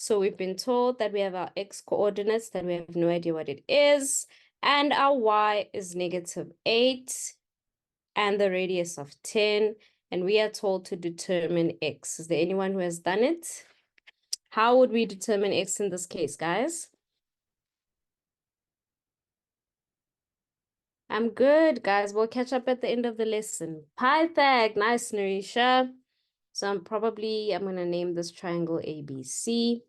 So we've been told that we have our x coordinates that we have no idea what it is, and our y is -8 and the radius of 10, and we are told to determine x. Is there anyone who has done it? How would we determine x in this case, guys? I'm good, guys. We'll catch up at the end of the lesson. Pythag, nice, Narisha. So I'm going to name this triangle ABC.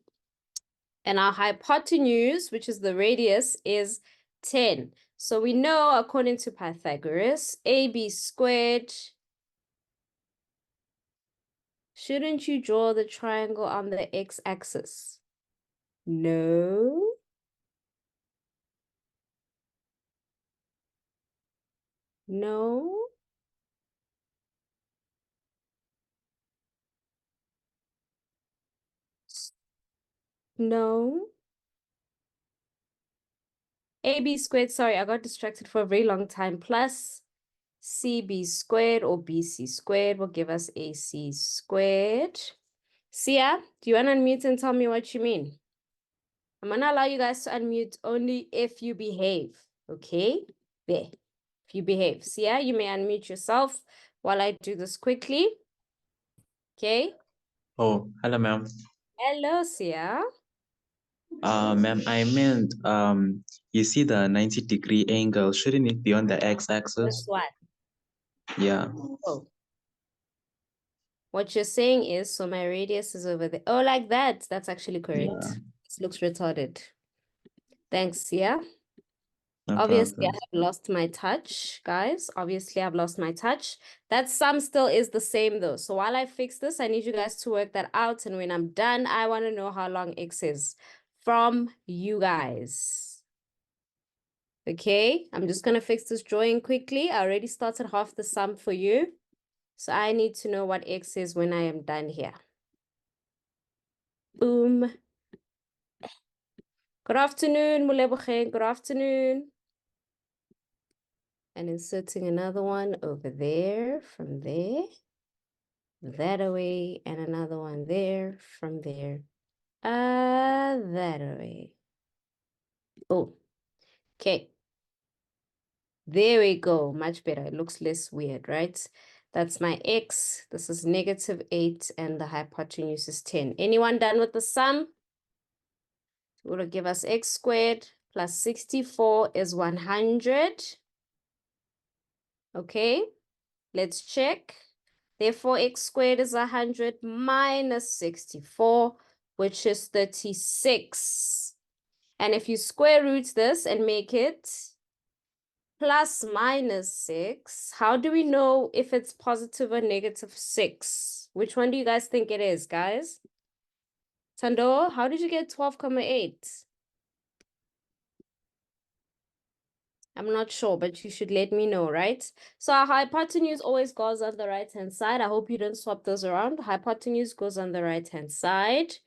And our hypotenuse, which is the radius, is 10. So we know, according to Pythagoras, AB squared. Shouldn't you draw the triangle on the x-axis? No. No. No. AB squared, sorry, I got distracted for a very long time, plus CB squared or BC squared will give us AC squared. Sia, do you want to unmute and tell me what you mean? I'm going to allow you guys to unmute only if you behave, okay? There, if you behave. Sia, you may unmute yourself while I do this quickly. Okay? Oh, hello, ma'am. Hello, Sia. Ma'am, I meant, you see the 90-degree angle, shouldn't it be on the This x-axis? one. Yeah. Oh. What you're saying is, so my radius is over there. Oh, like that. That's actually correct. Yeah. This looks retarded. Thanks, Sia. No Obviously, I problem. have lost my touch, guys. Obviously, I've lost my touch. That sum still is the same, though. So while I fix this, I need you guys to work that out. And when I'm done, I want to know how long x is from you guys. Okay, I'm just going to fix this drawing quickly. I already started half the sum for you. So I need to know what x is when I am done here. Boom. Good afternoon, Muleboge. Good afternoon. And inserting another one over there, from there, that away, and another one there, from there, that away. Oh, okay. There we go. Much better. It looks less weird, right? That's my x. This is -8, and the hypotenuse is 10. Anyone done with the sum? It will give us x squared plus 64 is 100. Okay, let's check. Therefore, x squared is 100 minus 64, which is 36. And if you square root this and make it plus minus 6, how do we know if it's positive or -6? Which one do you guys think it is, guys? Tando, how did you get 12,8? I'm not sure, but you should let me know, right? So our hypotenuse always goes on the right-hand side. I hope you don't swap those around. Hypotenuse goes on the right-hand side.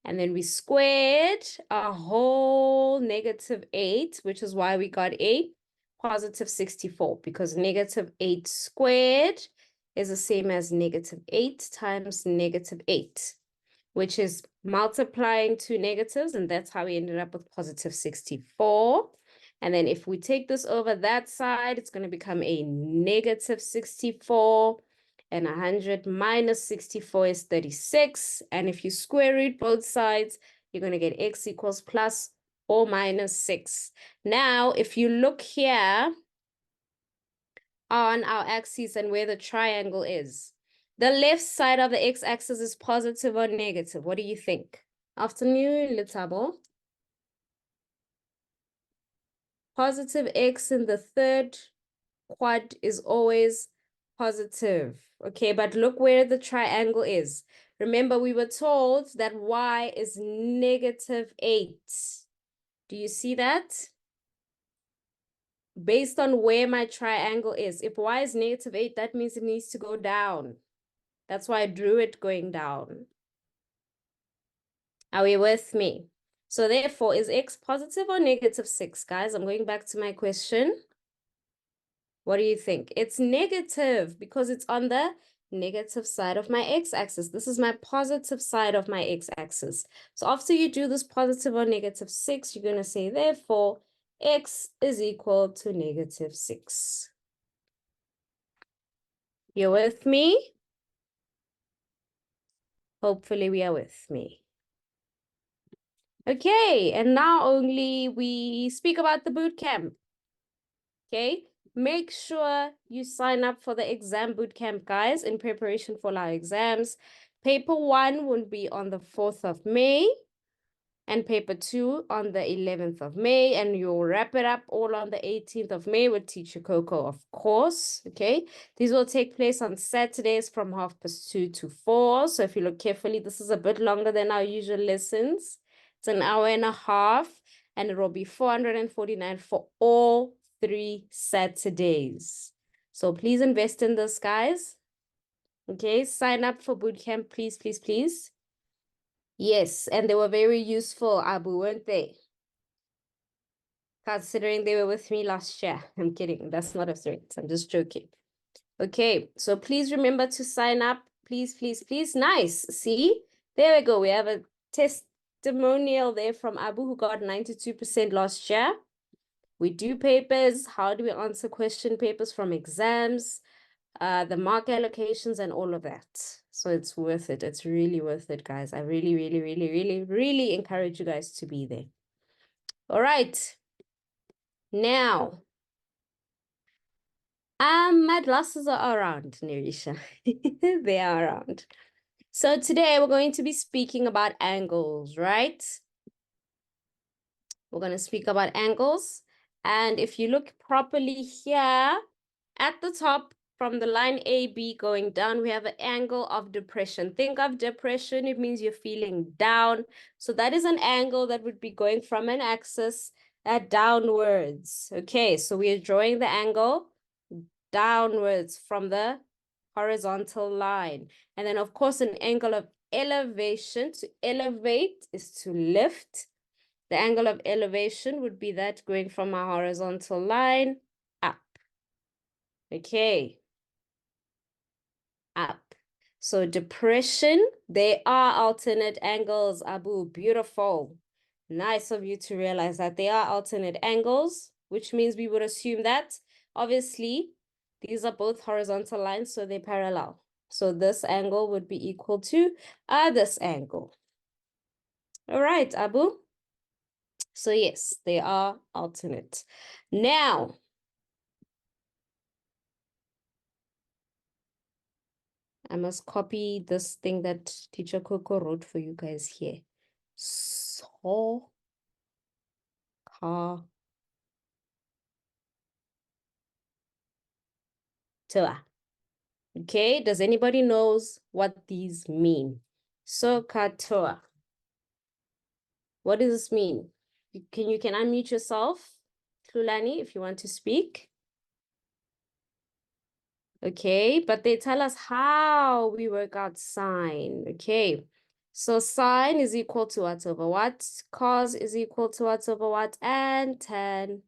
And then we squared a whole -8, which is why we got a positive 64, because -8 squared is the same as -8 times -8, which is multiplying two negatives, and that's how we ended up with positive 64. And then if we take this over that side, it's going to become a -64. And 100 minus 64 is 36. And if you square root both sides, you're going to get x equals plus or minus 6. Now, if you look here on our axis and where the triangle is, the left side of the x-axis is positive or negative. What do you think? Afternoon, Letabo. Positive x in the third quad is always positive. Okay, but look where the triangle is. Remember, we were told that y is -8. Do you see that? Based on where my triangle is. If y is -8, that means it needs to go down. That's why I drew it going down. Are we with me? So therefore, is x positive or -6, guys? I'm going back to my question. What do you think? It's negative because it's on the negative side of my x-axis. This is my positive side of my x-axis. So after you do this positive or negative 6, you're going to say, therefore, x is equal to negative 6. You're with me? Hopefully we are with me. Okay, and now only we speak about the boot camp. Okay, make sure you sign up for the exam boot camp, guys, in preparation for our exams. Paper 1 will be on the 4th of May. And paper 2 on the 11th of May, and you'll wrap it up all on the 18th of May with Teacher Coco, of course, okay? These will take place on Saturdays from 2:30 to 4, so if you look carefully, this is a bit longer than our usual lessons. It's an hour and a half, and it will be 449 for all 3 Saturdays. So please invest in this, guys. Okay, sign up for bootcamp, please, please, please. Yes, and they were very useful, Abu, weren't they? Considering they were with me last year. I'm kidding. That's not a threat. I'm just joking. Okay, so please remember to sign up. Please, please, please. Nice. See? There we go. We have a testimonial there from Abu who got 92% last year. We do papers. How do we answer question papers from exams? The mark allocations and all of that. So it's worth it. It's really worth it, guys. I really, really, really, really, really encourage you guys to be there. All right. Now, my glasses are around, Nerisha. They are around. So today we're going to be speaking about angles, right? We're going to speak about angles. And if you look properly here, at the top, from the line AB going down, we have an angle of depression. Think of depression, it means you're feeling down. So that is an angle that would be going from an axis downwards. Okay, so we are drawing the angle downwards from the horizontal line. And then, of course, an angle of elevation. To elevate is to lift. The angle of elevation would be that going from our horizontal line up. Okay. Up. So depression, they are alternate angles, Abu. Beautiful. Nice of you to realize that they are alternate angles, which means we would assume that, obviously, these are both horizontal lines, so they're parallel. So this angle would be equal to this angle. All right, Abu. So yes, they are alternate. Now, I must copy this thing that Teacher Coco wrote for you guys here. So, ka, toa. Okay, does anybody knows what these mean? So, katoa. What does this mean? You can unmute yourself, Tulani, if you want to speak. Okay, but they tell us how we work out sine. Okay, so sine is equal to what over what? Cos is equal to what over what? And tan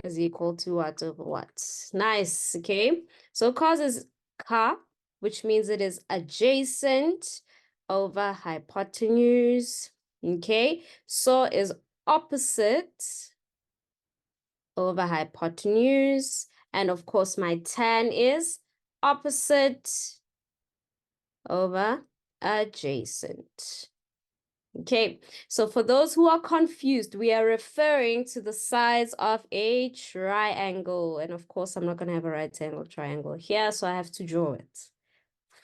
is equal to what over what? Nice, okay. So cos is ka, which means it is adjacent over hypotenuse. Okay, so is opposite over hypotenuse. And of course, my tan is opposite over adjacent. Okay, so for those who are confused, we are referring to the sides of a triangle. And of course, I'm not going to have a right angle triangle here, so I have to draw it.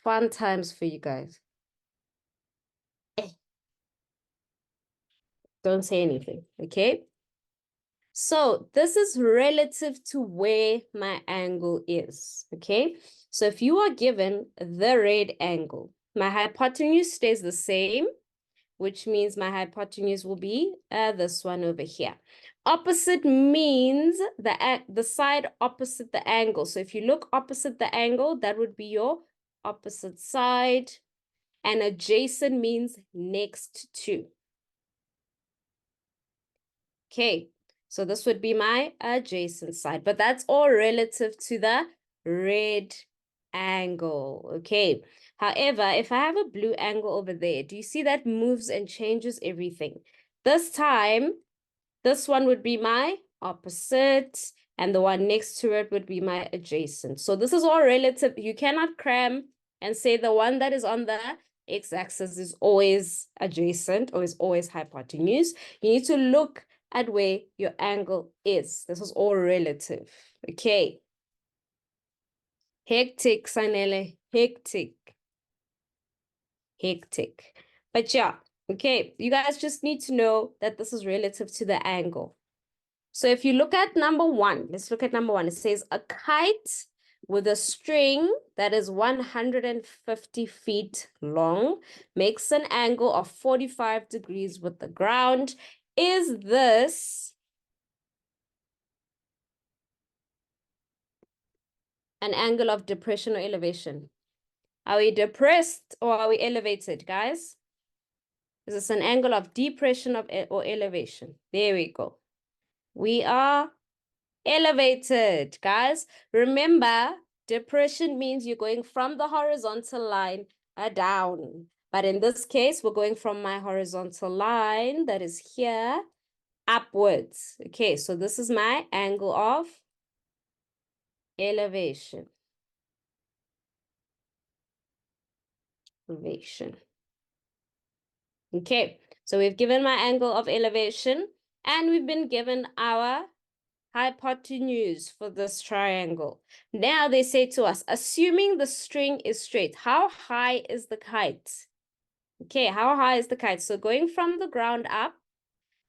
Fun times for you guys. Don't say anything, okay? So this is relative to where my angle is, okay? So if you are given the red angle, my hypotenuse stays the same, which means my hypotenuse will be this one over here. Opposite means the side opposite the angle. So if you look opposite the angle, that would be your opposite side. And adjacent means next to. Okay, so this would be my adjacent side, but that's all relative to the red angle. Okay. However, if I have a blue angle over there, do you see that moves and changes everything? This time, this one would be my opposite, and the one next to it would be my adjacent. So this is all relative. You cannot cram and say the one that is on the x-axis is always adjacent or is always hypotenuse. You need to look at where your angle is. This is all relative. Okay. Hectic, Sanele. Hectic. Hectic. But yeah, okay. You guys just need to know that this is relative to the angle. So if you look at number one, let's look at number one. It says a kite with a string that is 150 feet long makes an angle of 45 degrees with the ground. Is this an angle of depression or elevation? Are we depressed or are we elevated, guys? Is this an angle of depression or elevation? There we go. We are elevated, guys. Remember, depression means you're going from the horizontal line down. But in this case, we're going from my horizontal line that is here upwards. Okay, so this is my angle of elevation. Elevation. Okay, so we've given my angle of elevation and we've been given our hypotenuse for this triangle. Now they say to us, assuming the string is straight, how high is the kite? Okay, how high is the kite? So going from the ground up,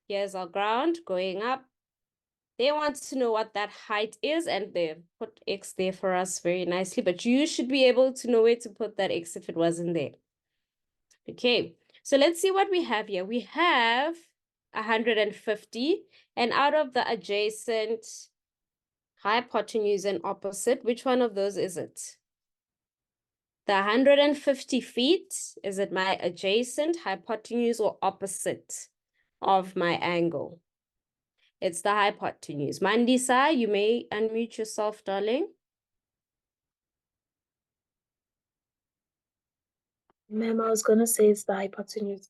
here's our ground going up. They want to know what that height is, and they put X there for us very nicely, but you should be able to know where to put that X if it wasn't there. Okay, so let's see what we have here. We have 150, and out of the adjacent hypotenuse and opposite, which one of those is it? The 150 feet, is it my adjacent, hypotenuse, or opposite of my angle? It's the hypotenuse. Mandisa, you may unmute yourself, darling. Ma'am, I was gonna say it's the hypotenuse.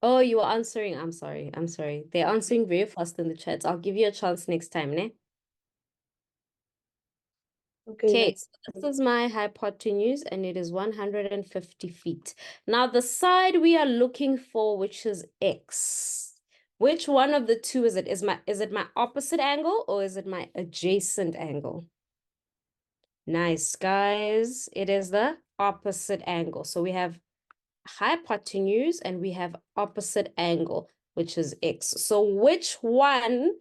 Oh, you were answering. I'm sorry. I'm sorry. They're answering very fast in the chat. I'll give you a chance next time, ne? Okay, so this is my hypotenuse and it is 150 feet. Now the side we are looking for, which is X. Which one of the two is it? Is it my opposite angle or is it my adjacent angle? Nice, guys. It is the opposite angle. So we have hypotenuse and we have opposite angle, which is X. So which one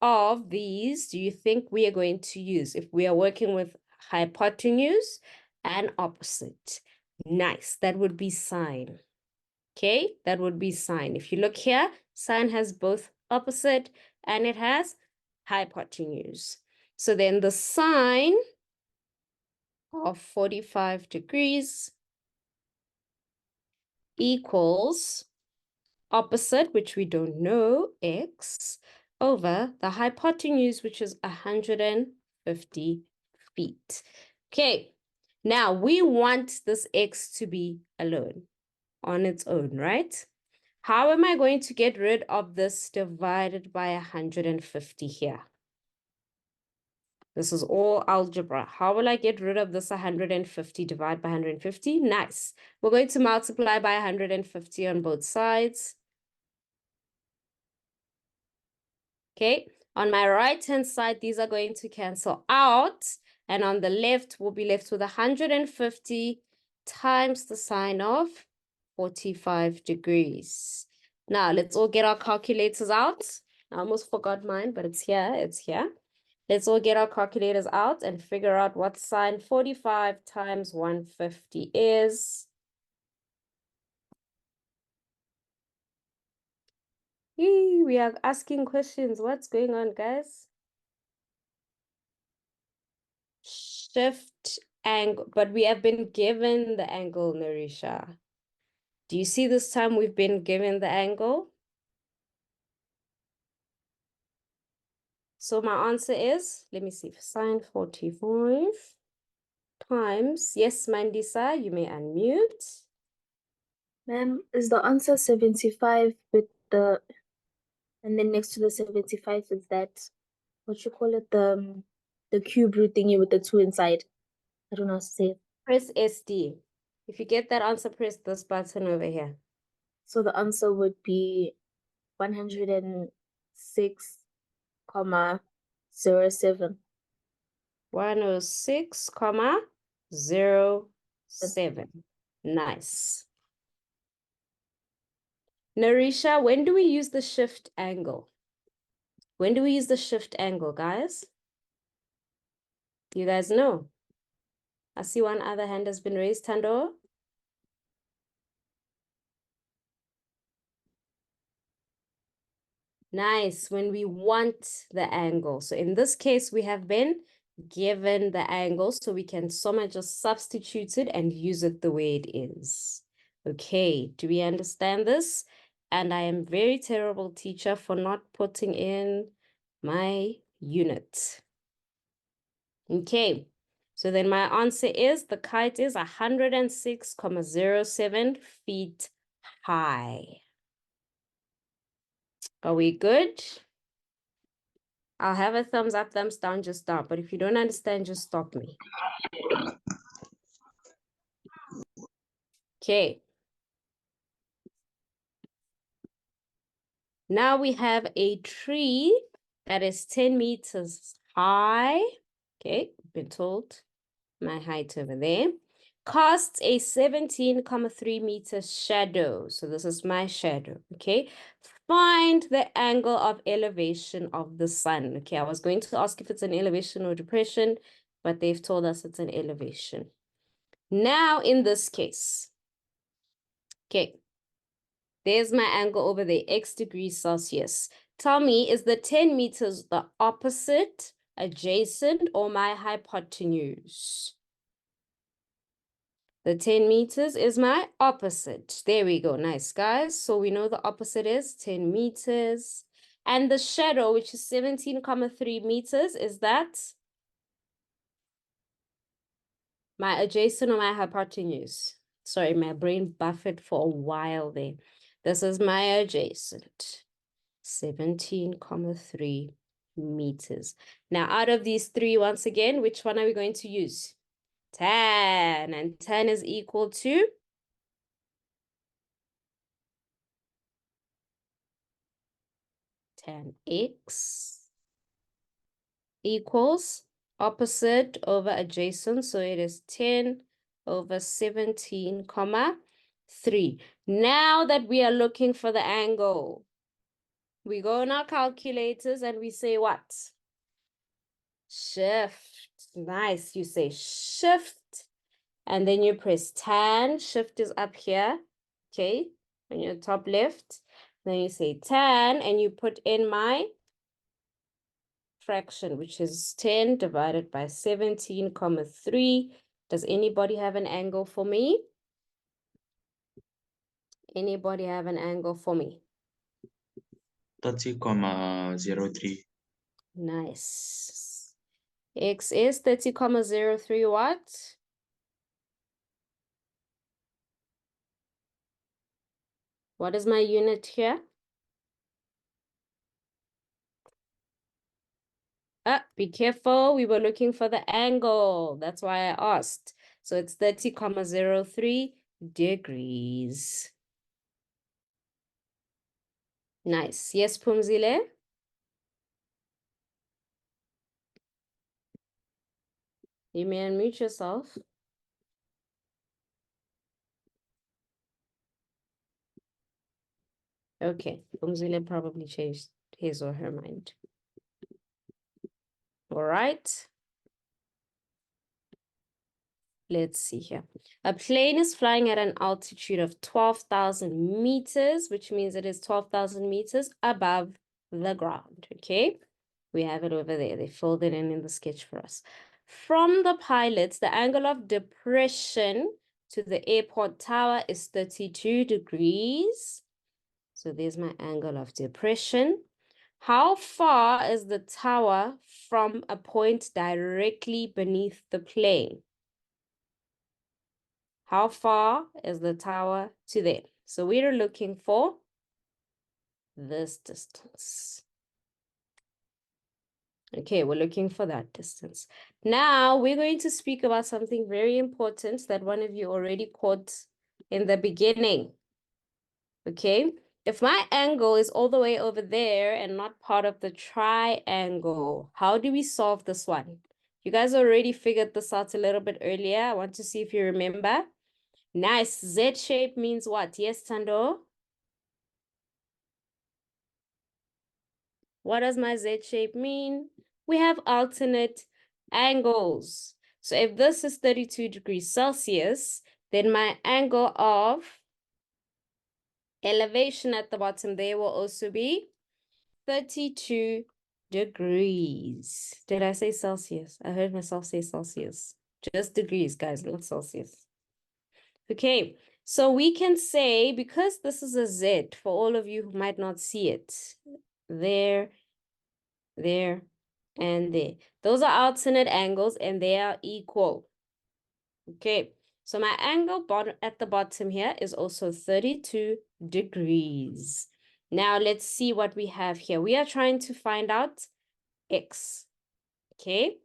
of these do you think we are going to use if we are working with hypotenuse and opposite? Nice. That would be sine. Okay, that would be sine. If you look here, sine has both opposite and it has hypotenuse. So then the sine of 45 degrees equals opposite, which we don't know, X, over the hypotenuse, which is 150 feet. Okay, now we want this X to be alone, on its own, right? How am I going to get rid of this divided by 150 here? This is all algebra. How will I get rid of this 150 divided by 150? Nice. We're going to multiply by 150 on both sides. Okay, on my right-hand side, these are going to cancel out. And on the left, we'll be left with 150 times the sine of 45 degrees. Now, let's all get our calculators out. I almost forgot mine, but it's here. It's here. Let's all get our calculators out and figure out what sine 45 times 150 is. Yee, we are asking questions. What's going on, guys? Shift angle, but we have been given the angle, Narisha. Do you see this time we've been given the angle? So my answer is, let me see, sine 45 times. Yes, Mandisa, you may unmute. Ma'am, is the answer 75 with the, and then next to the 75 is that, what you call it, the cube root thingy with the 2 inside? I don't know how to say it. Press SD. If you get that answer, press this button over here. So the answer would be 106,07. 106,07. Nice. Narisha, when do we use the shift angle? When do we use the shift angle, guys? You guys know? I see one other hand has been raised, Tando. Nice, when we want the angle. So in this case, we have been given the angle, so we can somehow just substitute it and use it the way it is. Okay, do we understand this? And I am very terrible teacher for not putting in my unit. Okay, so then my answer is the kite is 106,07 feet high. Are we good? I'll have a thumbs up, thumbs down, just stop. But if you don't understand, just stop me. Okay. Now we have a tree that is 10 meters high. Okay, been told my height over there. Casts a 17,3 meter shadow. So this is my shadow, okay? Find the angle of elevation of the sun. Okay, I was going to ask if it's an elevation or depression, but they've told us it's an elevation. Now, in this case, okay, there's my angle over there, x degrees Celsius. Tell me, is the 10 meters the opposite, adjacent, or my hypotenuse? The 10 meters is my opposite. There we go. Nice, guys. So we know the opposite is 10 meters. And the shadow, which is 17,3 meters, is that my adjacent or my hypotenuse? Sorry, my brain buffered for a while there. This is my adjacent, 17,3 meters. Now, out of these three, once again, which one are we going to use? Tan, and tan is equal to 10x equals opposite over adjacent. So it is 10 over 17, 3. Now that we are looking for the angle, we go in our calculators and we say what? Shift. Nice. You say shift. And then you press tan. Shift is up here. Okay. On your top left. Then you say tan and you put in my fraction, which is 10 divided by 17,3. Does anybody have an angle for me? Anybody have an angle for me? 30,03. Nice. X is 30,03 what? What is my unit here? Be careful. We were looking for the angle. That's why I asked. So it's 30,03 degrees. Nice. Yes, Pumzile? You may unmute yourself. Okay. Pumzile probably changed his or her mind. All right. Let's see here. A plane is flying at an altitude of 12,000 meters, which means it is 12,000 meters above the ground, okay? We have it over there. They filled it in the sketch for us. From the pilots, the angle of depression to the airport tower is 32 degrees. So there's my angle of depression. How far is the tower from a point directly beneath the plane? How far is the tower to there? So we are looking for this distance. Okay, we're looking for that distance. Now we're going to speak about something very important that one of you already caught in the beginning. Okay, if my angle is all the way over there and not part of the triangle, how do we solve this one? You guys already figured this out a little bit earlier. I want to see if you remember. Nice. Z shape means what? Yes, Tando? What does my Z shape mean? We have alternate angles. So if this is 32 degrees Celsius, then my angle of elevation at the bottom there will also be 32 degrees. Did I say Celsius? I heard myself say Celsius. Just degrees, guys, not Celsius. Okay, so we can say, because this is a Z, for all of you who might not see it, there, and there. Those are alternate angles and they are equal. Okay, so my angle at the bottom here is also 32 degrees. Now let's see what we have here. We are trying to find out X. Okay,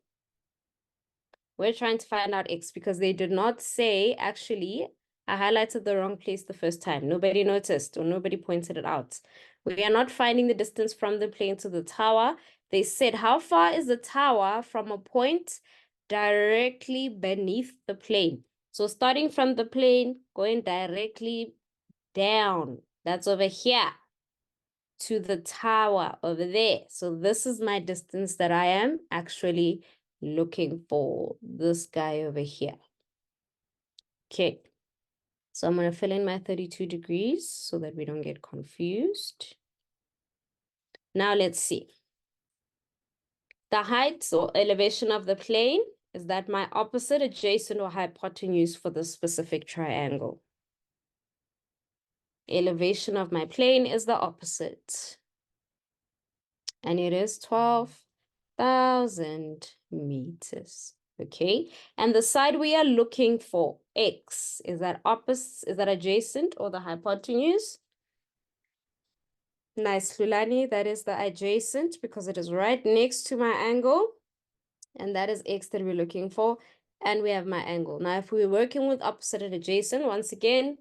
we're trying to find out X because they did not say, actually, I highlighted the wrong place the first time. Nobody noticed or nobody pointed it out. We are not finding the distance from the plane to the tower. They said, how far is the tower from a point directly beneath the plane? So starting from the plane, going directly down. That's over here to the tower over there. So this is my distance that I am actually looking for, this guy over here. Okay, so I'm going to fill in my 32 degrees so that we don't get confused. Now let's see. The height or elevation of the plane, is that my opposite, adjacent, or hypotenuse for this specific triangle? Elevation of my plane is the opposite. And it is 12,000 meters. Okay, and the side we are looking for, X, is that opposite, is that adjacent or the hypotenuse? Nice, Lulani, that is the adjacent because it is right next to my angle. And that is X that we're looking for. And we have my angle. Now, if we're working with opposite and adjacent, once again,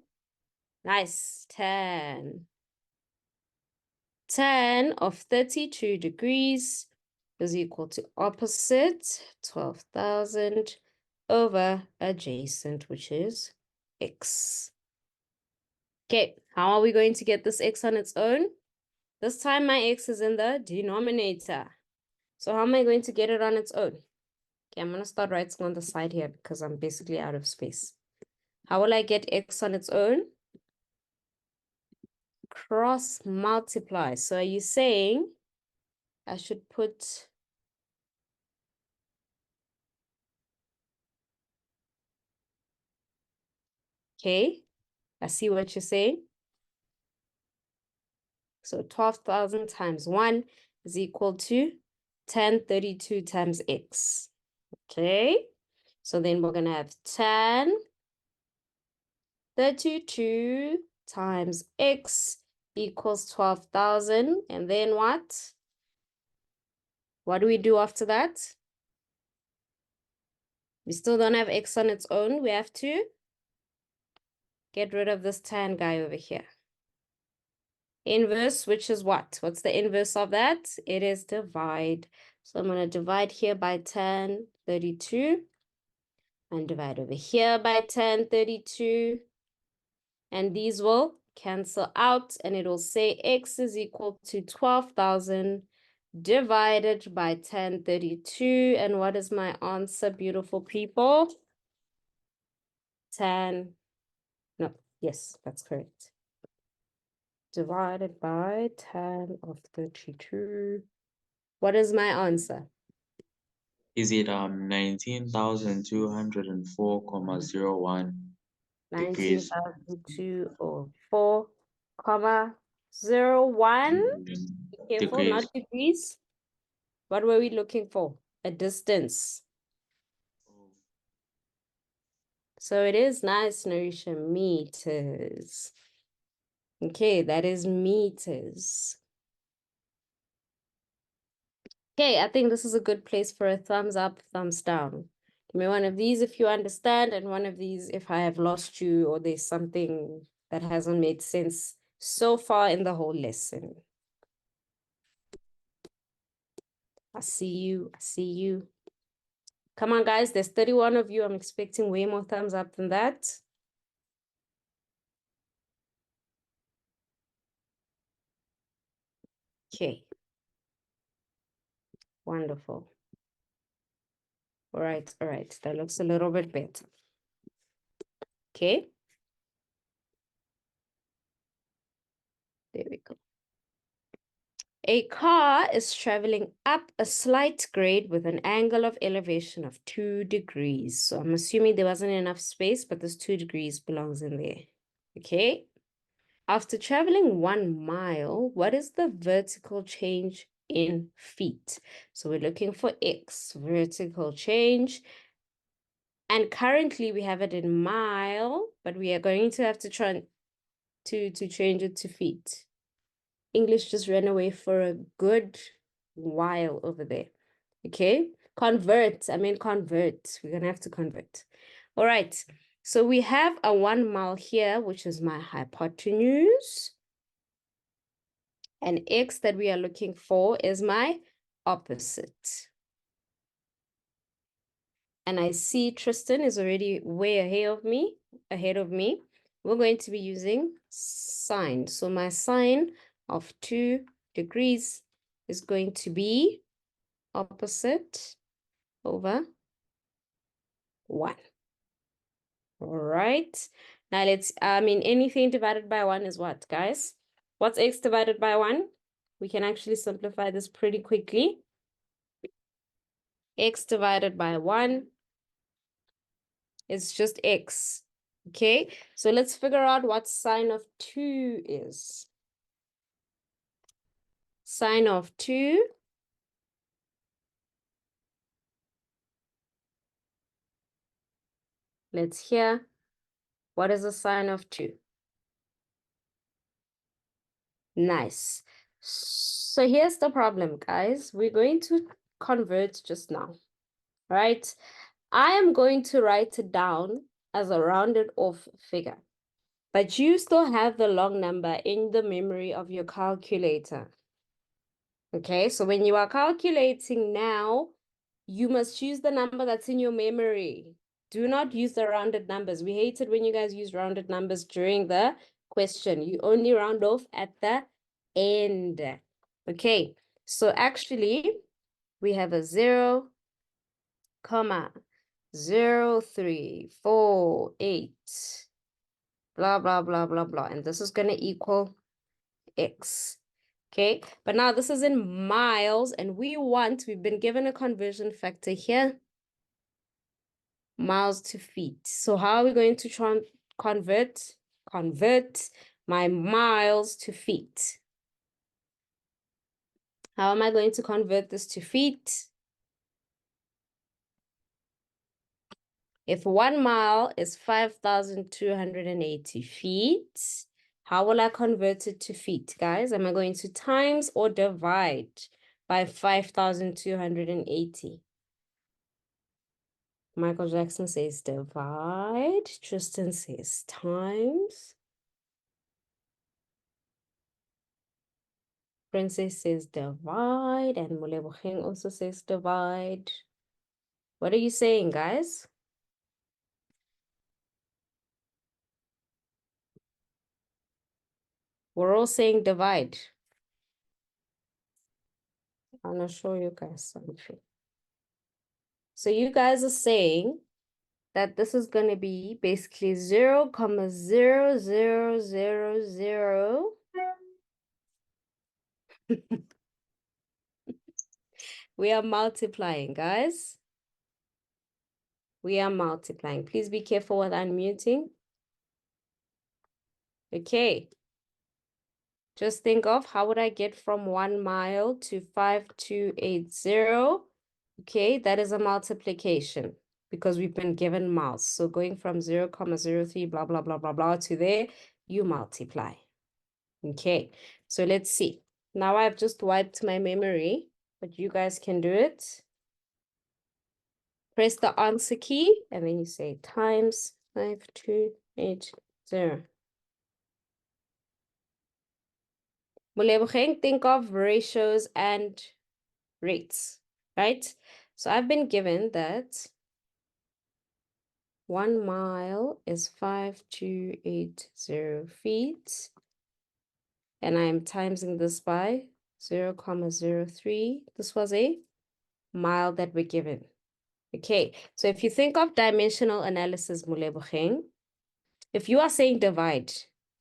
nice, tan. Tan of 32 degrees is equal to opposite 12,000 over adjacent, which is X. Okay, how are we going to get this X on its own? This time my X is in the denominator. So how am I going to get it on its own? Okay, I'm going to start writing on the side here because I'm basically out of space. How will I get X on its own? Cross multiply. So are you saying I should put okay, I see what you're saying. So 12,000 times 1 is equal to 1032 times X. Okay, so then we're going to have 1032 times X equals 12,000. And then what? What do we do after that? We still don't have X on its own. We have to get rid of this tan guy over here. Inverse, which is what? What's the inverse of that? It is divide. So I'm going to divide here by 1032 and divide over here by 1032. And these will cancel out and it will say X is equal to 12,000 divided by 1032. And what is my answer, beautiful people? 10. No, yes, that's correct. Divided by 10 of 32. What is my answer? Is it 19,204,01 degrees? 19,204,01. Be careful, Degrees. not degrees. What were we looking for? A distance. So it is nice, Narisha, meters. Okay, that is meters. Okay, I think this is a good place for a thumbs up, thumbs down. Give me one of these if you understand, and one of these if I have lost you or there's something that hasn't made sense so far in the whole lesson. I see you. I see you. Come on, guys. There's 31 of you. I'm expecting way more thumbs up than that. Okay. Wonderful. All right. All right. That looks a little bit better. Okay. There we go. A car is traveling up a slight grade with an angle of elevation of 2 degrees. So I'm assuming there wasn't enough space, but this 2 degrees belongs in there. Okay. After traveling 1 mile, what is the vertical change in feet? So we're looking for X, vertical change. And currently we have it in mile, but we are going to have to try to change it to feet. English just ran away for a good while over there. Okay, convert. Convert. We're going to have to convert. All right. So we have a 1 mile here, which is my hypotenuse. And X that we are looking for is my opposite. And I see Tristan is already way ahead of me. We're going to be using sine. So my sine of 2 degrees is going to be opposite over 1. All right. Now anything divided by 1 is what, guys? What's X divided by 1? We can actually simplify this pretty quickly. X divided by 1 is just X. Okay, so let's figure out what sine of 2 is. Sine of 2 let's hear. What is the sine of 2? Nice. So here's the problem, guys. We're going to convert just now, right? I am going to write it down as a rounded off figure, but you still have the long number in the memory of your calculator. Okay, so when you are calculating now, you must use the number that's in your memory. Do not use the rounded numbers. We hate it when you guys use rounded numbers during the question. You only round off at the end. Okay, so actually, we have a 0, 0, 3, 4, 8, blah, blah, blah, blah, blah. And this is going to equal X. Okay, but now this is in miles, and we've been given a conversion factor here, miles to feet. So how are we going to try and convert my miles to feet? How am I going to convert this to feet? If 1 mile is 5,280 feet, how will I convert it to feet, guys? Am I going to times or divide by 5,280? Michael Jackson says divide. Tristan says times. Princess says divide. And Moleboheng also says divide. What are you saying, guys? We're all saying divide. I'm going to show you guys something. So you guys are saying that this is going to be basically 0,0000. We are multiplying, guys. We are multiplying. Please be careful with unmuting. Okay. Just think of how would I get from 1 mile to 5,280? Okay, that is a multiplication. because we've been given miles. So going from 0.03, blah, blah, blah, blah, blah to there, you multiply. Okay, so let's see. Now I've just wiped my memory, but you guys can do it. Press the answer key, and then you say times 5280. Molebogeng, think of ratios and rates, right? So I've been given that 1 mile is 5280 feet, and I'm timesing this by 0.03. This was a mile that we're given. Okay, so if you think of dimensional analysis, Molebogeng, if you are saying divide,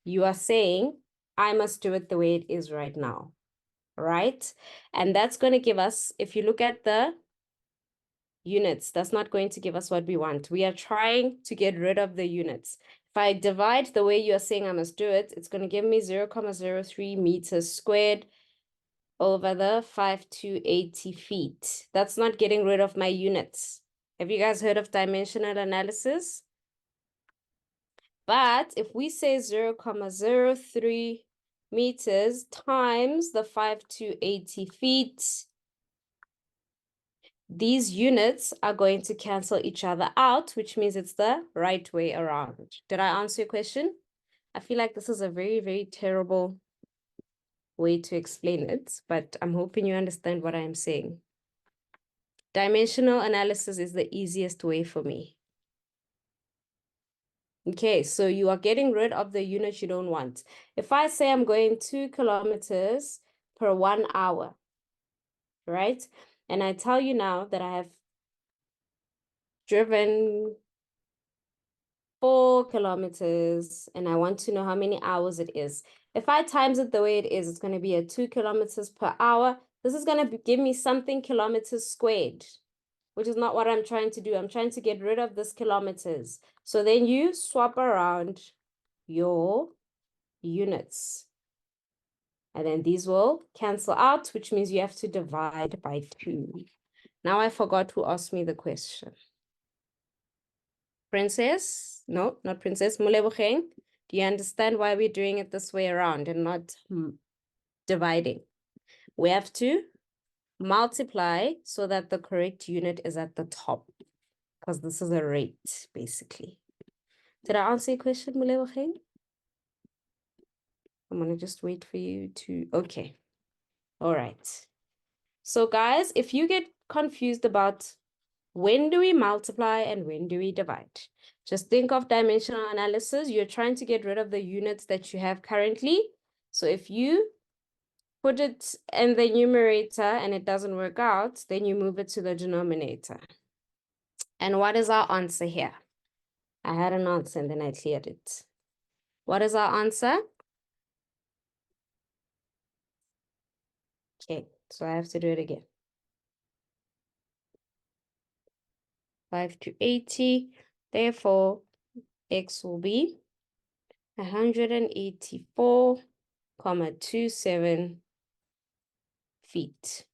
you are saying I must do it the way it is right now, right? And that's going to give us, if you look at the units, that's not going to give us what we want. We are trying to get rid of the units. If I divide the way you are saying I must do it, it's going to give me 0.03 meters squared over the 5280 feet. That's not getting rid of my units. Have you guys heard of dimensional analysis? But if we say 0.03 meters times the 5280 feet, these units are going to cancel each other out, which means it's the right way around. Did I answer your question? I feel like this is a very, very terrible way to explain it, but I'm hoping you understand what I'm saying. Dimensional analysis is the easiest way for me. Okay, so you are getting rid of the unit you don't want. If I say I'm going 2 kilometers per 1 hour, right? And I tell you now that I have driven 4 kilometers and I want to know how many hours it is. If I times it the way it is, it's going to be at 2 kilometers per hour. This is going to give me something kilometers squared, which is not what I'm trying to do. I'm trying to get rid of this kilometers. So then you swap around your units. And then these will cancel out, which means you have to divide by 2. Now I forgot who asked me the question. Princess? No, not Princess. Molebogeng, do you understand why we're doing it this way around and not dividing? We have to multiply so that the correct unit is at the top, because this is a rate, basically. Did I answer your question, Molebogeng? I'm going to just wait for you to... Okay. All right. So guys, if you get confused about when do we multiply and when do we divide, just think of dimensional analysis. You're trying to get rid of the units that you have currently. So if you put it in the numerator and it doesn't work out, then you move it to the denominator. And what is our answer here? I had an answer and then I cleared it. What is our answer? Okay, so I have to do it again. 5280, therefore, x will be 184.27 feet.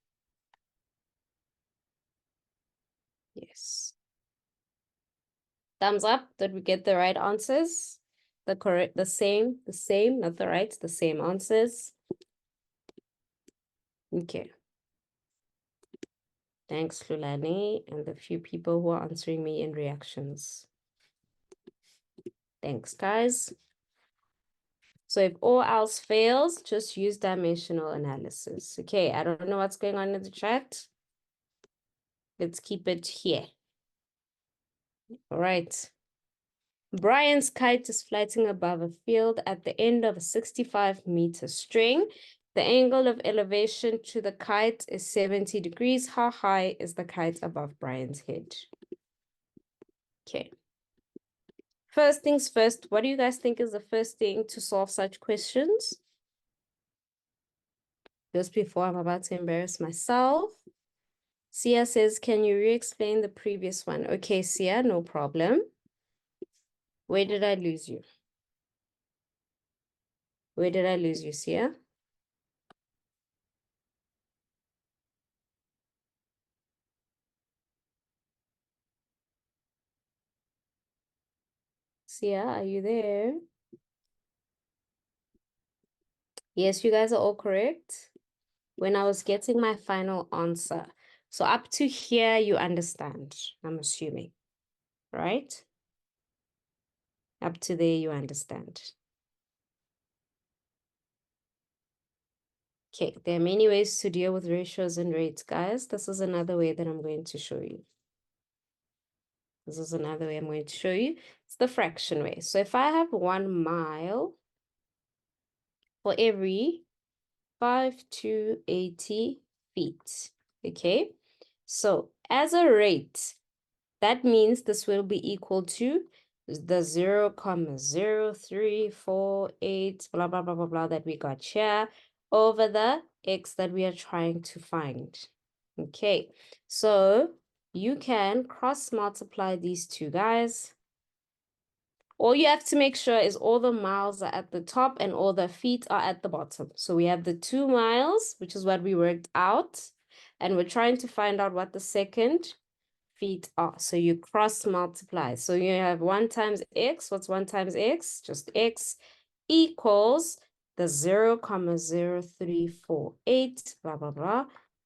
Yes. Thumbs up that we get the right answers. The same, not the right, the same answers. Okay. Thanks, Lulani, and the few people who are answering me in reactions. Thanks, guys. So if all else fails, just use dimensional analysis. Okay, I don't know what's going on in the chat. Let's keep it here. All right. Brian's kite is flying above a field at the end of a 65-meter string. The angle of elevation to the kite is 70 degrees. How high is the kite above Brian's head? Okay. First things first, what do you guys think is the first thing to solve such questions? Just before I'm about to embarrass myself. Sia says, can you re-explain the previous one? Okay, Sia, no problem. Where did I lose you? Where did I lose you, Sia? Sia, are you there? Yes, you guys are all correct. When I was getting my final answer. So up to here, you understand, I'm assuming, right? Up to there, you understand. Okay, there are many ways to deal with ratios and rates, guys. This is another way that I'm going to show you. This is another way I'm going to show you. It's the fraction way. So if I have 1 mile for every 5 to 80 feet, okay? So as a rate, that means this will be equal to the 0,0348 blah, blah, blah, blah, blah that we got here over the x that we are trying to find. Okay, so you can cross multiply these two guys. All you have to make sure is all the miles are at the top and all the feet are at the bottom. So we have the 2 miles, which is what we worked out. And we're trying to find out what the second feet are. So you cross multiply. So you have 1 times x. What's 1 times x? Just x equals the 0,0348 blah blah blah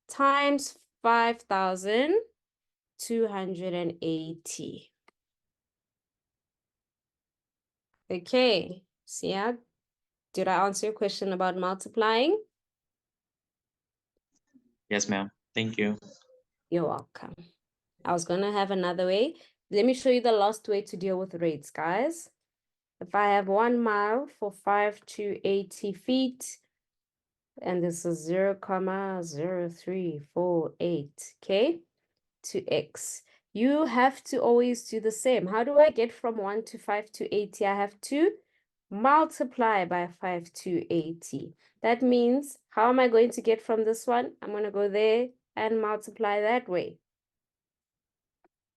times 5,280. Okay, see ya. Did I answer your question about multiplying? Yes, ma'am. Thank you. You're welcome. I was gonna have another way. Let me show you the last way to deal with rates, guys. If I have 1 mile for 5 to 80 feet, and this is 0,0348, okay, to x, you have to always do the same. How do I get from 1 to 5 to 80? I have to multiply by 5 to 80. That means, how am I going to get from this one? I'm going to go there and multiply that way.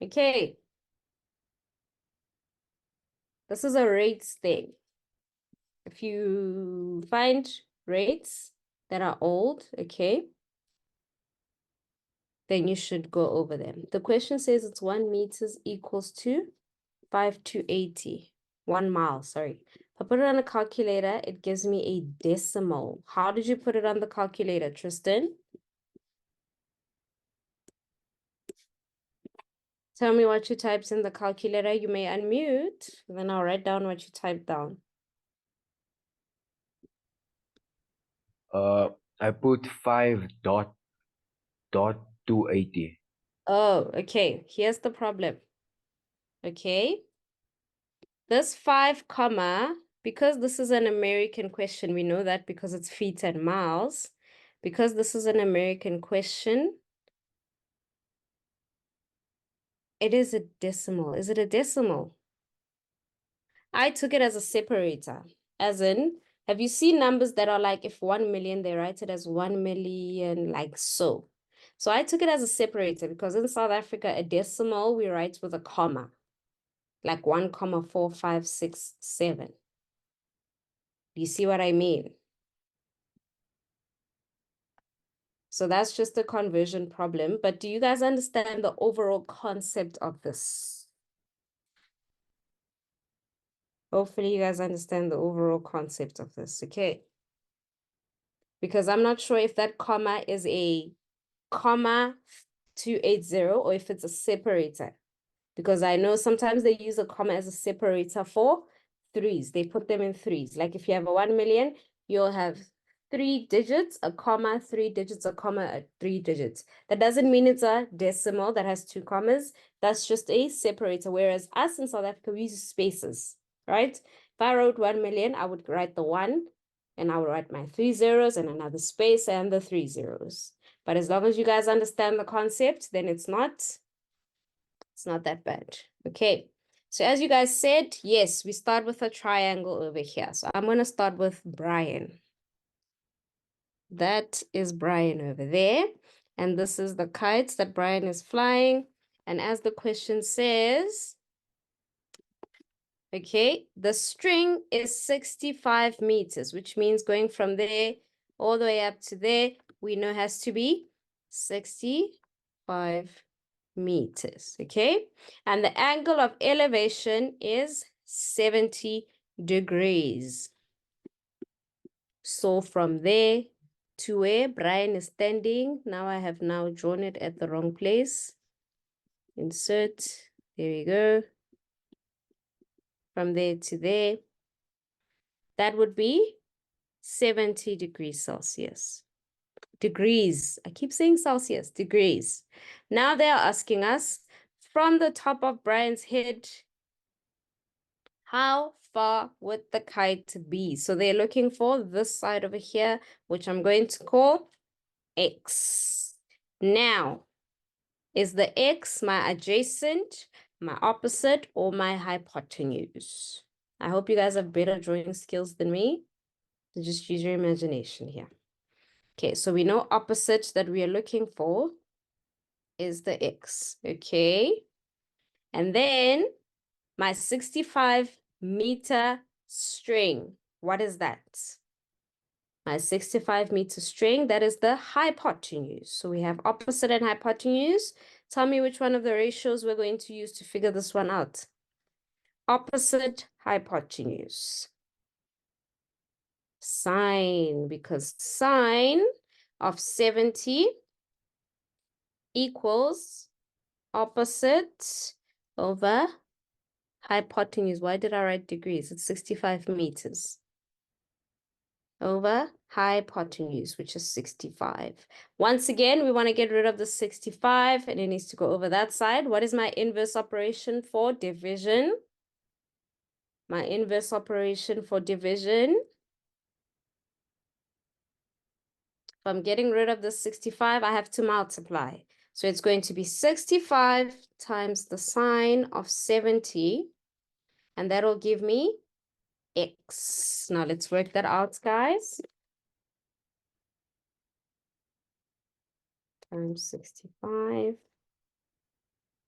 Okay. This is a rates thing. If you find rates that are old, okay, then you should go over them. The question says it's 1 meters equals to 5 to 80. 1 mile, sorry. If I put it on a calculator, it gives me a decimal. How did you put it on the calculator, Tristan? Tell me what you typed in the calculator. You may unmute, then I'll write down what you typed down. I put 5.280. Oh, okay. Here's the problem. Okay. This 5 comma, because this is an American question, we know that because it's feet and miles. Because this is an American question, it is a decimal. Is it a decimal? I took it as a separator. As in, have you seen numbers that are like, if 1 million, they write it as 1 million, like so. So I took it as a separator because in South Africa, a decimal, we write with a comma. Like 1,4567. Do you see what I mean? So that's just a conversion problem. But do you guys understand the overall concept of this? Hopefully you guys understand the overall concept of this, okay? Because I'm not sure if that comma is a comma 280 or if it's a separator. Because I know sometimes they use a comma as a separator for threes. They put them in threes. Like if you have a 1 million, you'll have 3 digits, a comma, 3 digits, a comma, 3 digits. That doesn't mean it's a decimal that has 2 commas. That's just a separator. Whereas us in South Africa, we use spaces, right? If I wrote 1 million, I would write the 1 and I would write my 3 zeros and another space and the 3 zeros. But as long as you guys understand the concept, then it's not that bad. Okay. So as you guys said, yes, we start with a triangle over here. So I'm going to start with Brian. That is Brian over there. And this is the kites that Brian is flying. And as the question says, okay, the string is 65 meters, which means going from there all the way up to there, we know has to be 65 meters, okay? And the angle of elevation is 70 degrees. So from there to where Brian is standing, now I have now drawn it at the wrong place. Insert, there we go. From there to there, that would be 70 degrees Celsius. Degrees, I keep saying Celsius, degrees. Now they are asking us, from the top of Brian's head, how far would the kite be? So they're looking for this side over here, which I'm going to call X. Now, is the X my adjacent, my opposite, or my hypotenuse? I hope you guys have better drawing skills than me. So just use your imagination here. Okay, so we know opposite that we are looking for is the X, okay? And then my 65-meter string, what is that? My 65-meter string, that is the hypotenuse. So we have opposite and hypotenuse. Tell me which one of the ratios we're going to use to figure this one out. Opposite, hypotenuse. Sine, because sine of 70 equals opposite over hypotenuse. Why did I write degrees? It's 65 meters. Over hypotenuse, which is 65. Once again, we want to get rid of the 65, and it needs to go over that side. What is my inverse operation for division? My inverse operation for division. If I'm getting rid of the 65, I have to multiply. So it's going to be 65 times the sine of 70, and that'll give me X. Now let's work that out, guys. Times 65.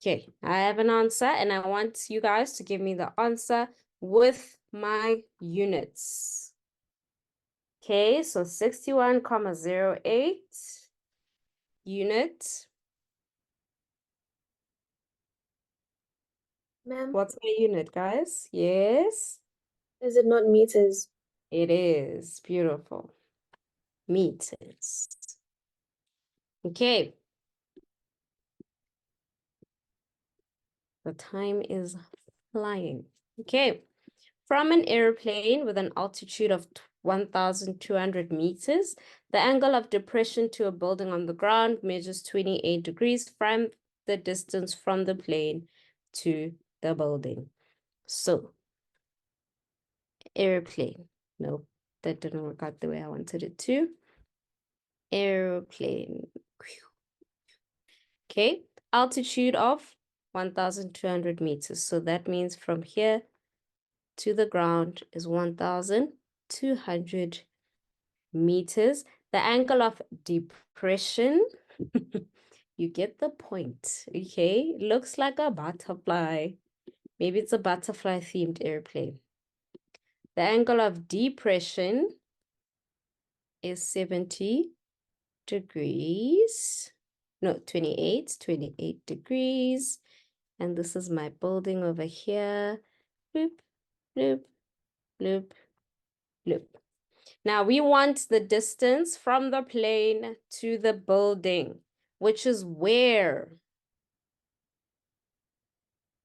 Okay, I have an answer, and I want you guys to give me the answer with my units. Okay, so 61,08 unit. Ma'am, What's my unit, guys? Yes, is it not meters? it is. Beautiful. Meters. Okay. The time is flying. Okay. From an airplane with an altitude of 1,200 meters, the angle of depression to a building on the ground measures 28 degrees from the distance from the plane to the building. So, airplane. Nope, that didn't work out the way I wanted it to. Airplane. Okay, altitude of 1,200 meters. So that means from here to the ground is 1,200 meters. The angle of depression, you get the point, okay? Looks like a butterfly. Maybe it's a butterfly themed airplane. The angle of depression is 70 degrees. No, 28 degrees. And this is my building over here. Bloop, bloop, bloop, bloop. Now we want the distance from the plane to the building, which is where?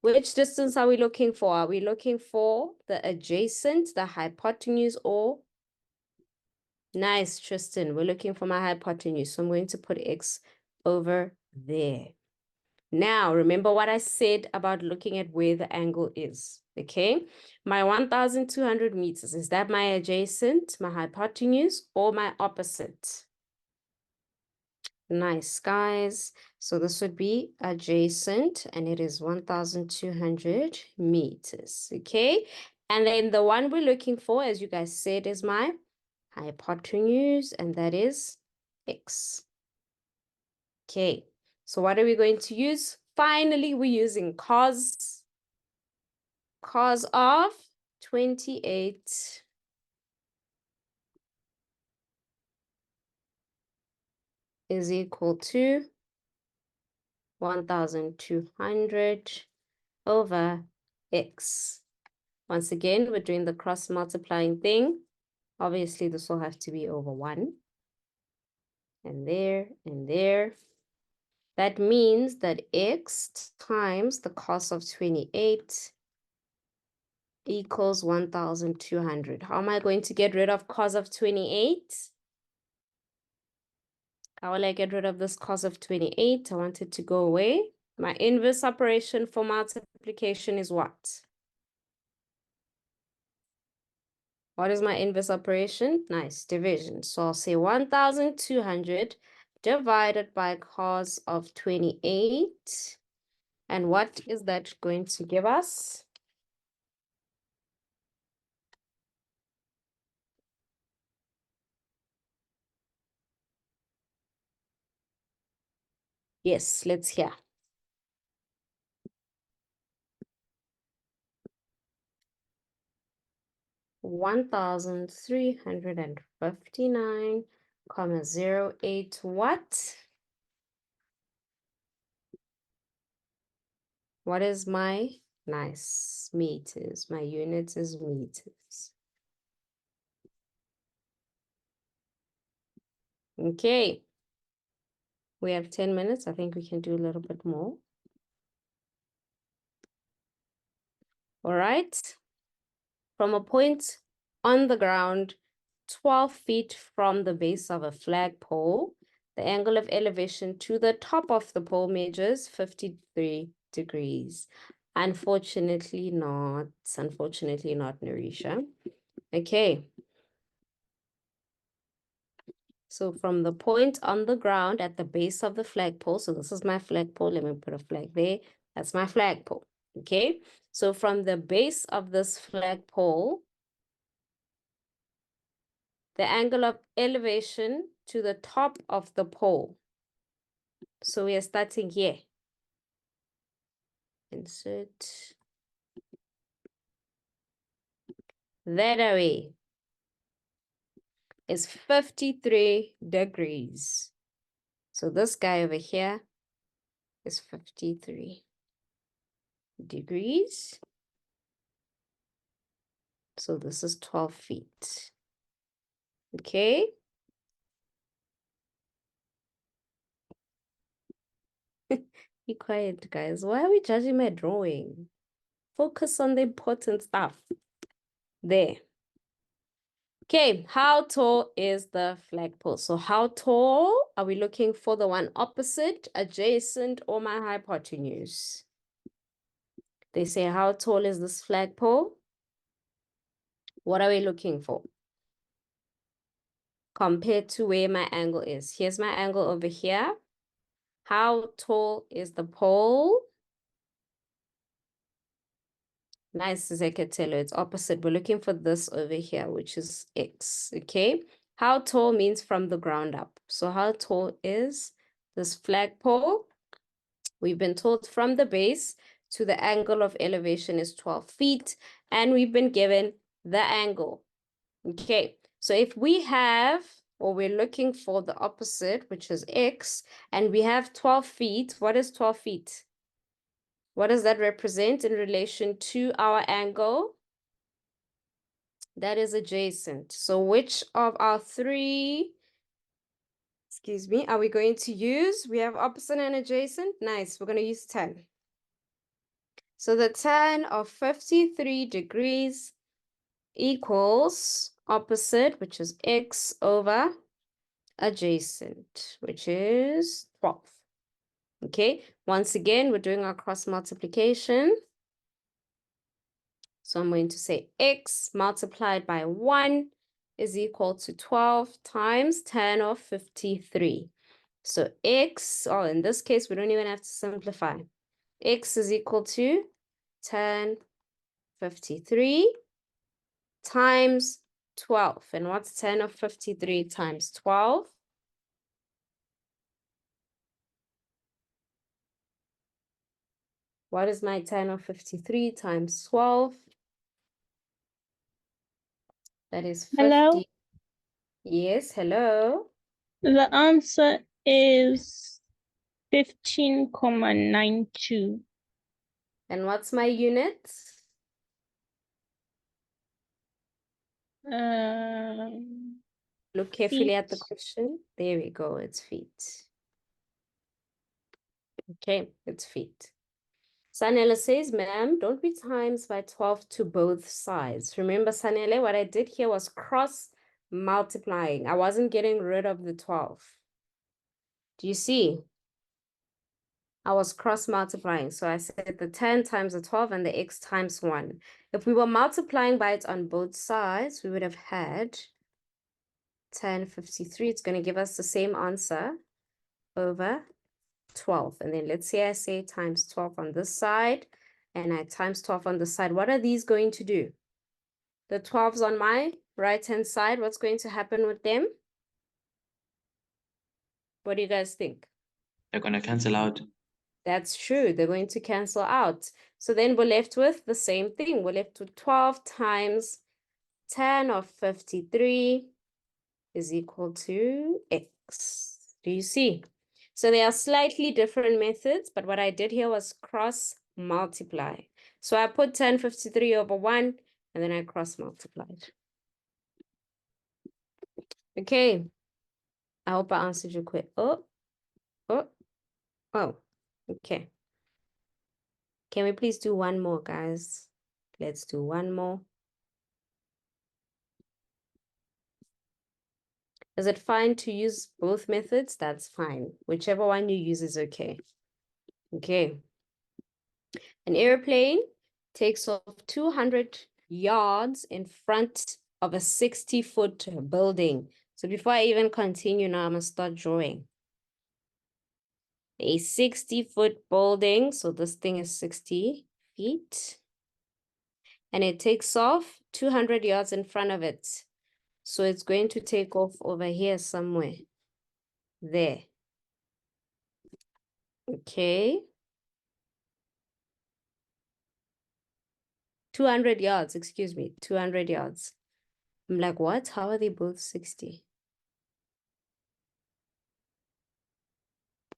Which distance are we looking for? Are we looking for the adjacent, the hypotenuse, or? Nice, Tristan. We're looking for my hypotenuse. So I'm going to put X over there. Now, remember what I said about looking at where the angle is, okay? My 1,200 meters, is that my adjacent, my hypotenuse, or my opposite? Nice, guys. So this would be adjacent, and it is 1,200 meters, okay? And then the one we're looking for, as you guys said, is my hypotenuse, and that is X. Okay, so what are we going to use? Finally, we're using cos. Cos of 28 is equal to 1,200 over X. Once again, we're doing the cross multiplying thing. Obviously, this will have to be over 1. And there, and there. That means that x times the cos of 28 equals 1,200. How am I going to get rid of cos of 28? How will I get rid of this cos of 28? I want it to go away. My inverse operation for multiplication is what? What is my inverse operation? Nice, division. So I'll say 1,200 divided by cos of 28. And what is that going to give us? Yes, let's hear. 1,359,08 what? What is my nice meters? My unit is meters. Okay. We have 10 minutes. I think we can do a little bit more. All right. From a point on the ground, 12 feet from the base of a flagpole, the angle of elevation to the top of the pole measures 53 degrees. Unfortunately not, Narisha. Okay. So from the point on the ground at the base of the flagpole, so this is my flagpole, let me put a flag there. That's my flagpole, okay? So from the base of this flagpole, the angle of elevation to the top of the pole. So we are starting here. Insert that away is 53 degrees. So this guy over here is 53 degrees. So this is 12 feet. Okay. Be quiet, guys. Why are we judging my drawing? Focus on the important stuff. There. Okay, how tall is the flagpole? So how tall are we looking for? The one opposite, adjacent, or my hypotenuse? They say, how tall is this flagpole? What are we looking for? Compared to where my angle is. Here's my angle over here. How tall is the pole? Nice, Zekatelo. It's opposite. We're looking for this over here, which is x, okay? How tall means from the ground up. So how tall is this flagpole? We've been told from the base to the angle of elevation is 12 feet, and we've been given the angle, okay? So if we have, or we're looking for the opposite, which is x, and we have 12 feet, what is 12 feet? What does that represent in relation to our angle? That is adjacent. So which of our three, excuse me, are we going to use? We have opposite and adjacent. Nice. We're going to use tan. So the tan of 53 degrees equals opposite, which is x, over adjacent, which is 12. Okay. Once again, we're doing our cross multiplication. So I'm going to say x multiplied by 1 is equal to 12 times tan of 53. So x, or in this case, we don't even have to simplify. X is equal to tan 53 times 12. And what's tan of 53 times 12? What is my tan of 53 times 12? That is 50. Hello? Yes, hello. The answer is 15,92. And what's my unit? Look carefully at the feet. question. There we go. It's feet. Okay, it's feet. Sanela says, ma'am, don't we times by 12 to both sides? Remember, Sanele, what I did here was cross multiplying. I wasn't getting rid of the 12. Do you see? I was cross multiplying. So I said the 10 times the 12 and the x times 1. If we were multiplying by it on both sides, we would have had 1053. It's going to give us the same answer over 12. And then let's say I say times 12 on this side and I times 12 on this side. What are these going to do? The 12s on my right-hand side, what's going to happen with them? What do you guys think? They're gonna cancel out. That's true. They're going to cancel out. So then we're left with the same thing. We're left with 12 times 10 of 53 is equal to x. Do you see? So they are slightly different methods, but what I did here was cross multiply. So I put 1053 over 1, and then I cross multiplied. Okay. I hope I answered your question. Oh, okay. Can we please do one more, guys? Let's do one more. Is it fine to use both methods? That's fine. Whichever one you use is okay. Okay. An airplane takes off 200 yards in front of a 60-foot building. So before I even continue now, I'm going to start drawing. A 60-foot building. So this thing is 60 feet. And it takes off 200 yards in front of it. So it's going to take off over here somewhere. There. Okay. 200 yards, excuse me, 200 yards. I'm like, what? How are they both 60?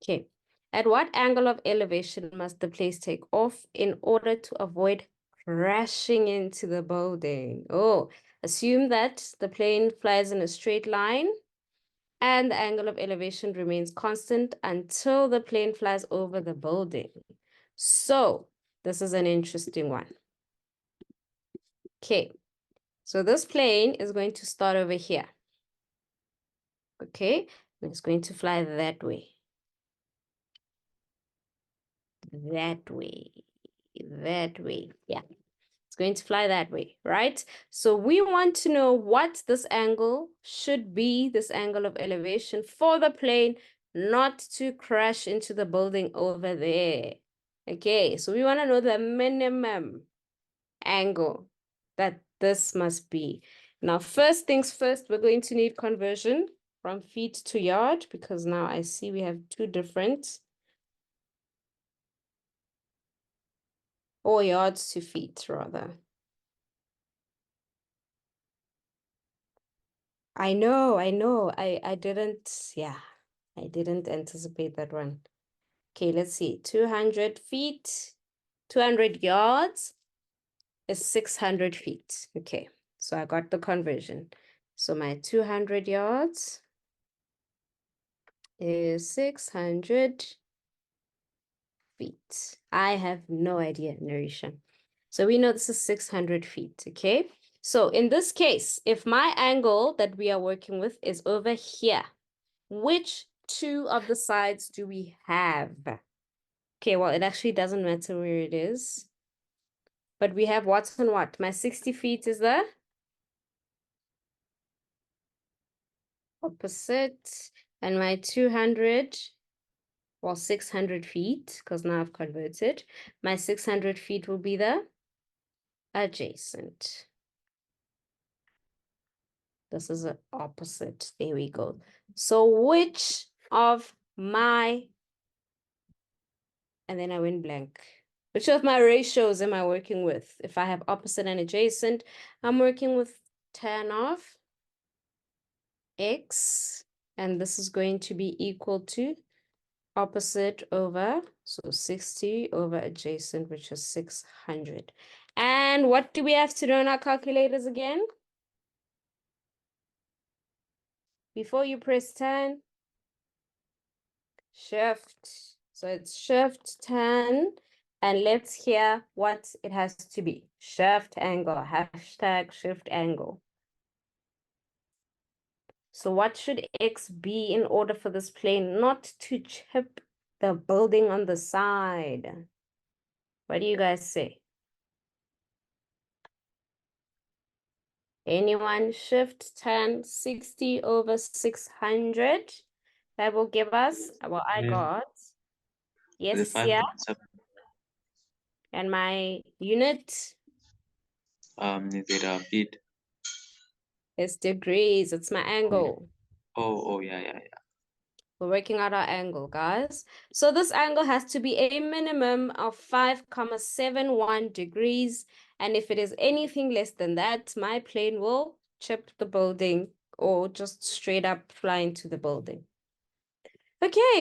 Okay. At what angle of elevation must the place take off in order to avoid crashing into the building? Oh, assume that the plane flies in a straight line and the angle of elevation remains constant until the plane flies over the building. So this is an interesting one. Okay, so this plane is going to start over here. Okay, and it's going to fly that way. That way. That way. Yeah, it's going to fly that way, right? So we want to know what this angle should be, this angle of elevation for the plane not to crash into the building over there. Okay, so we want to know the minimum angle that this must be. Now, first things first, we're going to need conversion from feet to yard because now I see we have two different, or yards to feet rather. I know, I didn't, yeah, I didn't anticipate that one. Okay, let's see, 200 feet, 200 yards is 600 feet. Okay, so I got the conversion. So my 200 yards is 600 feet. I have no idea, Narisha. So we know this is 600 feet, okay? So in this case, if my angle that we are working with is over here, which two of the sides do we have? Okay, well, it actually doesn't matter where it is. But we have what and what? My 60 feet is the opposite. And my 200, well, 600 feet, because now I've converted. My 600 feet will be the adjacent. This is the opposite. There we go. So which of my, and then I went blank. Which of my ratios am I working with? If I have opposite and adjacent, I'm working with tan of x, and this is going to be equal to opposite over, so 60 over adjacent, which is 600. And what do we have to do in our calculators again? Before you press 10, shift. So it's shift 10. And let's hear what it has to be. Shift angle, hashtag shift angle. So what should X be in order for this plane not to chip the building on the side? What do you guys say? Anyone? Shift 10, 60 over 600. That will give us, well, I Yeah. got, The yes, 5 yeah. times up, And my unit is it feet? is degrees. It's my angle. Oh, yeah. We're working out our angle, guys. So this angle has to be a minimum of 5,71 degrees. And if it is anything less than that, my plane will chip the building or just straight up fly into the building. Okay,